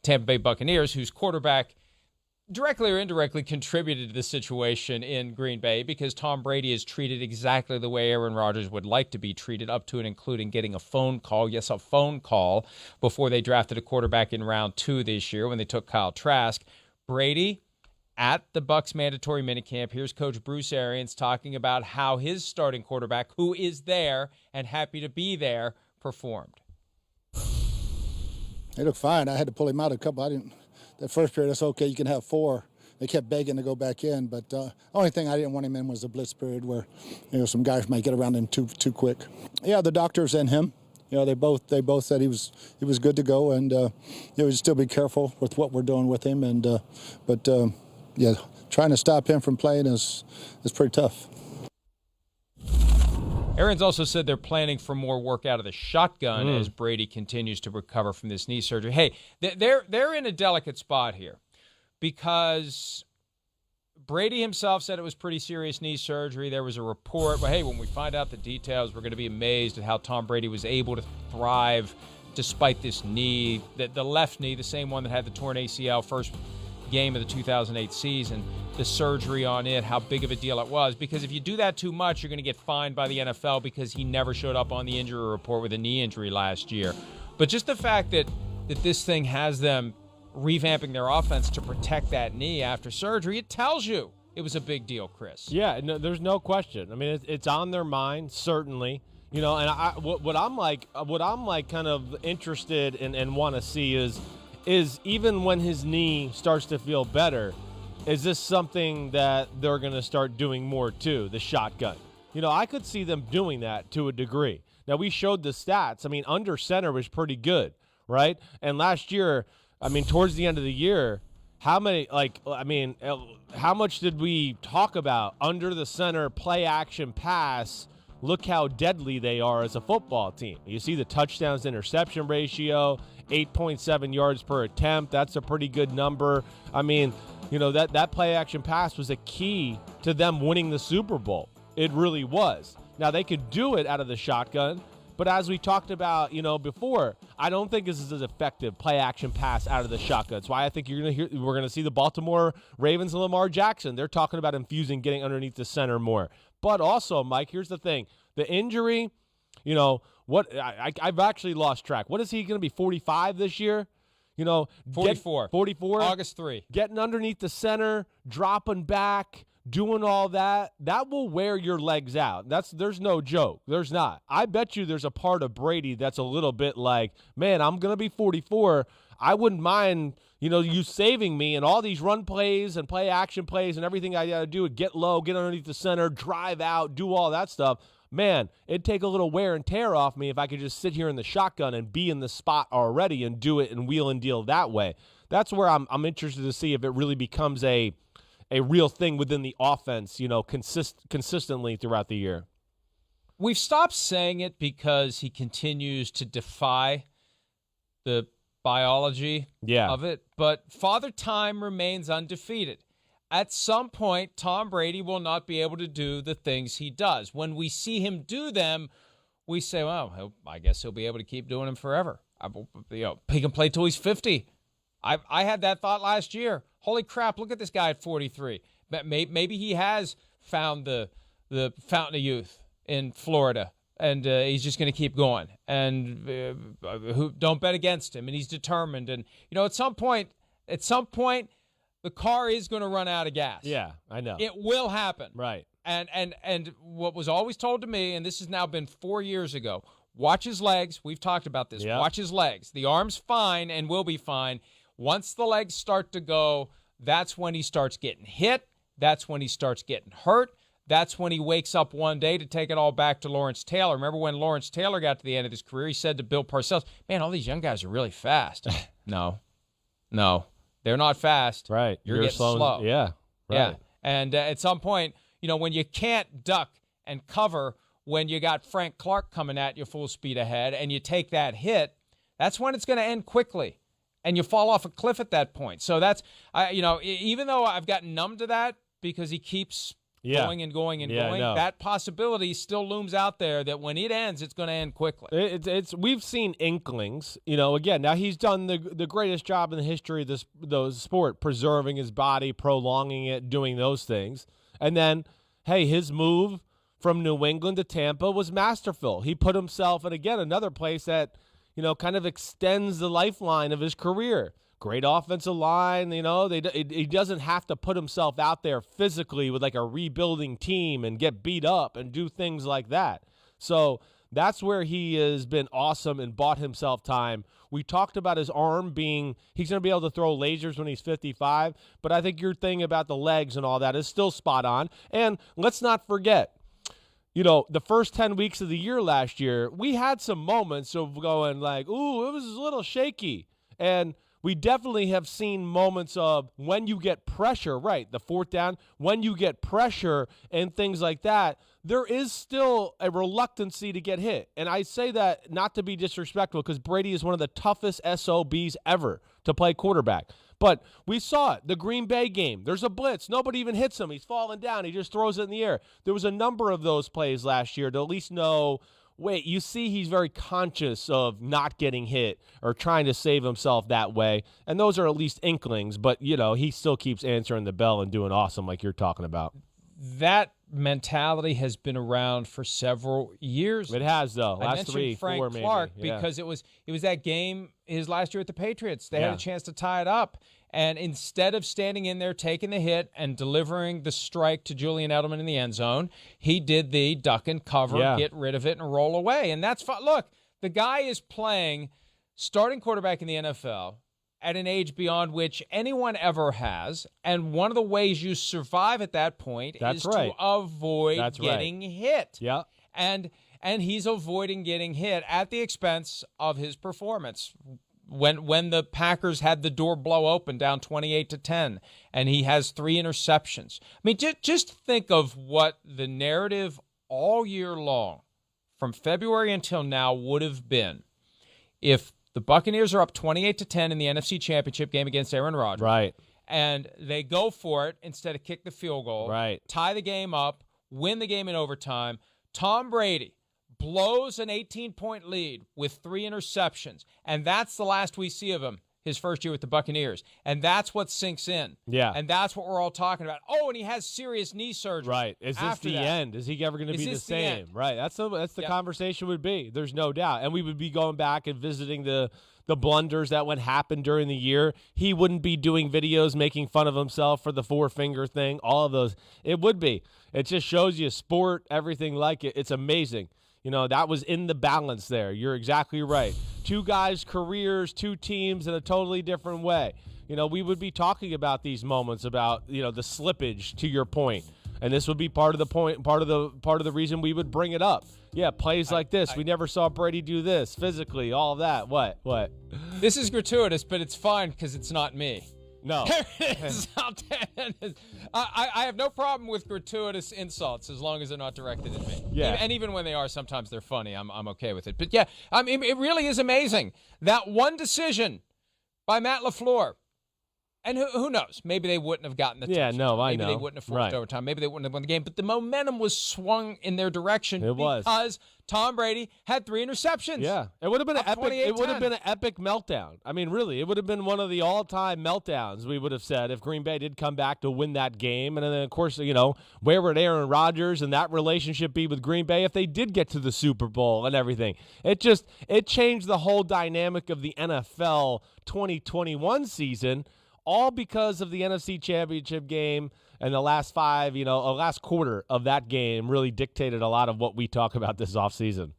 Tampa Bay Buccaneers, whose quarterback directly or indirectly contributed to the situation in Green Bay because Tom Brady is treated exactly the way Aaron Rodgers would like to be treated, up to and including getting a phone call before they drafted a quarterback in round 2 this year when they took Kyle Trask. Brady at the Bucs mandatory minicamp. Here's Coach Bruce Arians talking about how his starting quarterback, who is there and happy to be there, performed. He looked fine. I had to pull him out a couple. That first period, that's okay. You can have 4. They kept begging to go back in, but the only thing I didn't want him in was the blitz period where, some guys might get around him too quick. Yeah, the doctors and him, they both said he was good to go, and just still be careful with what we're doing with him, and trying to stop him from playing is pretty tough. Arians also said they're planning for more work out of the shotgun as Brady continues to recover from this knee surgery. Hey, they're in a delicate spot here because Brady himself said it was pretty serious knee surgery. There was a report, but hey, when we find out the details, we're going to be amazed at how Tom Brady was able to thrive despite this knee, the left knee, the same one that had the torn ACL first game of the 2008 season, the surgery on it, how big of a deal it was. Because if you do that too much, you're going to get fined by the NFL because he never showed up on the injury report with a knee injury last year. But just the fact that this thing has them revamping their offense to protect that knee after surgery, it tells you it was a big deal, Chris. Yeah, no, there's no question. I mean, it's on their mind, certainly. And what I'm kind of interested in and want to see is even when his knee starts to feel better, is this something that they're going to start doing more too, the shotgun? I could see them doing that to a degree. Now, we showed the stats. I mean, under center was pretty good, right? And last year, towards the end of the year, how much did we talk about under the center play action pass? Look how deadly they are as a football team. You see the touchdowns interception ratio, 8.7 yards per attempt. That's a pretty good number. That play action pass was a key to them winning the Super Bowl. It really was. Now, they could do it out of the shotgun, but as we talked about, before, I don't think this is as effective play action pass out of the shotgun. That's why I think we're going to see the Baltimore Ravens and Lamar Jackson. They're talking about getting underneath the center more. But also, Mike, here's the thing. The injury, I've actually lost track. What is he going to be, 45 this year? 44. 44? August 3. Getting underneath the center, dropping back, doing all that will wear your legs out. There's no joke. There's not. I bet you there's a part of Brady that's a little bit like, man, I'm going to be 44. I wouldn't mind, you saving me and all these run plays and play action plays and everything I got to do, get low, get underneath the center, drive out, do all that stuff. Man, it'd take a little wear and tear off me if I could just sit here in the shotgun and be in the spot already and do it and wheel and deal that way. That's where I'm interested to see if it really becomes a real thing within the offense, consistently throughout the year. We've stopped saying it because he continues to defy the biology of it, but Father Time remains undefeated. At some point, Tom Brady will not be able to do the things he does. When we see him do them, we say, well, I guess he'll be able to keep doing them forever. He can play till he's 50. I had that thought last year. Holy crap, look at this guy at 43. Maybe he has found the fountain of youth in Florida, and he's just going to keep going. And don't bet against him, and he's determined. And, at some point, the car is going to run out of gas. Yeah, I know. It will happen. Right. And what was always told to me, and this has now been 4 years ago, watch his legs. We've talked about this. Yep. Watch his legs. The arm's fine and will be fine. Once the legs start to go, that's when he starts getting hit. That's when he starts getting hurt. That's when he wakes up one day, to take it all back to Lawrence Taylor. Remember when Lawrence Taylor got to the end of his career, he said to Bill Parcells, man, all these young guys are really fast. No. They're not fast. Right. You're getting slow. Yeah. Right. Yeah. And at some point, when you can't duck and cover when you got Frank Clark coming at you full speed ahead and you take that hit, that's when it's going to end quickly. And you fall off a cliff at that point. So that's, even though I've gotten numb to that because he keeps going and going and going. That possibility still looms out there that when it ends, it's going to end quickly. We've seen inklings. Again, now he's done the greatest job in the history of the sport, preserving his body, prolonging it, doing those things. And then, hey, his move from New England to Tampa was masterful. He put himself in, again, another place that, kind of extends the lifeline of his career. Great offensive line, he doesn't have to put himself out there physically with like a rebuilding team and get beat up and do things like that. So that's where he has been awesome and bought himself time. We talked about his arm being, he's going to be able to throw lasers when he's 55, but I think your thing about the legs and all that is still spot on. And let's not forget, the first 10 weeks of the year last year, we had some moments of going like, ooh, it was a little shaky. And we definitely have seen moments of when you get pressure, right, the fourth down, when you get pressure and things like that, there is still a reluctancy to get hit. And I say that not to be disrespectful because Brady is one of the toughest SOBs ever to play quarterback. But we saw it, the Green Bay game. There's a blitz. Nobody even hits him. He's falling down. He just throws it in the air. There was a number of those plays last year to at least know, wait, you see he's very conscious of not getting hit or trying to save himself that way. And those are at least inklings, but, he still keeps answering the bell and doing awesome like you're talking about. That mentality has been around for several years. It has, though. I mentioned Frank Clark because it was that game his last year at the Patriots. They had a chance to tie it up. And instead of standing in there, taking the hit, and delivering the strike to Julian Edelman in the end zone, he did the duck and cover, get rid of it, and roll away. And that's fine. Look, the guy is playing starting quarterback in the NFL at an age beyond which anyone ever has. And one of the ways you survive at that point is to avoid getting hit. Yeah. And he's avoiding getting hit at the expense of his performance. When the Packers had the door blow open down 28-10, and he has 3 interceptions. I mean, just think of what the narrative all year long, from February until now, would have been if the Buccaneers are up 28-10 in the NFC Championship game against Aaron Rodgers. Right. And they go for it instead of kick the field goal. Right. Tie the game up, win the game in overtime. Tom Brady blows an 18-point lead with 3 interceptions, and that's the last we see of him his first year with the Buccaneers, and that's what sinks in. Yeah. And that's what we're all talking about. Oh, and he has serious knee surgery. Right. Is this the end? Is he ever going to be the same? Right. That's the conversation would be. There's no doubt. And we would be going back and visiting the blunders that would happen during the year. He wouldn't be doing videos making fun of himself for the 4-finger thing, all of those. It would be. It just shows you sport, everything like it. It's amazing. That was in the balance there. You're exactly right. 2 guys' careers, 2 teams in a totally different way. We would be talking about these moments about, the slippage to your point. And this would be part of the point, part of the reason we would bring it up. Yeah, plays like this. We never saw Brady do this physically, all of that. What? This is gratuitous, but it's fine because it's not me. No. I have no problem with gratuitous insults as long as they're not directed at me. Yeah. And even when they are, sometimes they're funny. I'm okay with it. But yeah, I mean, it really is amazing. That one decision by Matt LaFleur. And who knows? Maybe they wouldn't have gotten the touchdown. I know. Maybe they wouldn't have forced overtime. Maybe they wouldn't have won the game. But the momentum was swung in their direction because Tom Brady had 3 interceptions. Yeah, it would have been an epic. It would have been an epic meltdown. I mean, really, it would have been one of the all-time meltdowns. We would have said if Green Bay did come back to win that game, and then of course, where would Aaron Rodgers and that relationship be with Green Bay if they did get to the Super Bowl and everything? It changed the whole dynamic of the NFL 2021 season. All because of the NFC Championship game and the last 5, last quarter of that game really dictated a lot of what we talk about this offseason.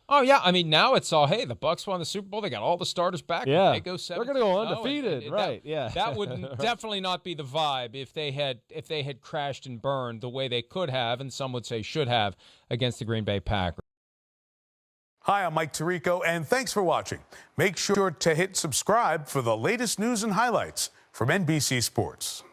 Oh, yeah. I mean, now it's all, hey, the Bucs won the Super Bowl. They got all the starters back. Yeah. They go 7-0. They're going to go undefeated. Right, yeah. That would definitely not be the vibe if they had crashed and burned the way they could have, and some would say should have, against the Green Bay Packers. Hi, I'm Mike Tirico, and thanks for watching. Make sure to hit subscribe for the latest news and highlights from NBC Sports.